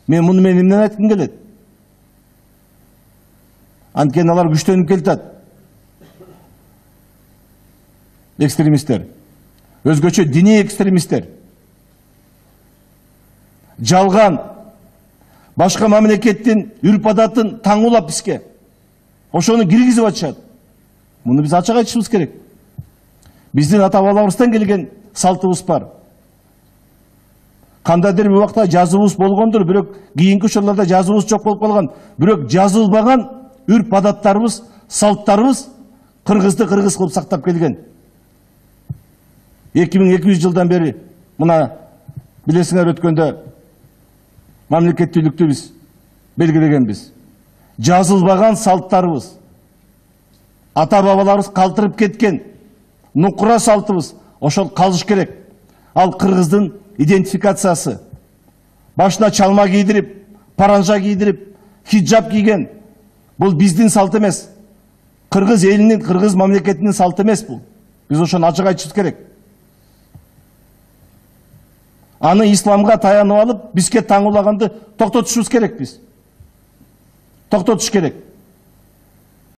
Мен мұны эмнени айткым келет? Анткени алар күчтөнүп келатат. Экстремисттер. Өзгөчө диний экстремисттер. Жалган башка мамлекеттин үрп адатын таңуулап бизге. Ошону киргизип атышат. Муну биз ачык айтышыбыз керек. Биздин ата-бабаларыбыздан келген салтыбыз бар. Кандайдыр бир убакта жазуубуз болгондур, бирок кийинки учурларда жазуубуз жок болуп калган. Бирок жазылбаган үрп адаттарыбыз, салттарыбыз кыргызды кыргыз кылып сактап келген. 2200 жылдан бери мына билесиңер өткөндө мамлекеттүүлүктү биз белгилегенбиз. Жазылбаган салттарыбыз, ата-бабаларыбыз калтырып кеткен нукура салтыбыз ошол калыш керек. Ал кыргыздын идентификациясы. Башына чалма кийдирип, паранжа кийдирип, хиджаб кийген. Бул биздин салт эмес. Кыргыз элинин, кыргыз мамлекетинин салты эмес бул. Биз ошону ачык айтышыбыз керек. Аны исламга таянып алып, бизге таңуулаганды токтотушубуз керек биз. Токтотуш керек.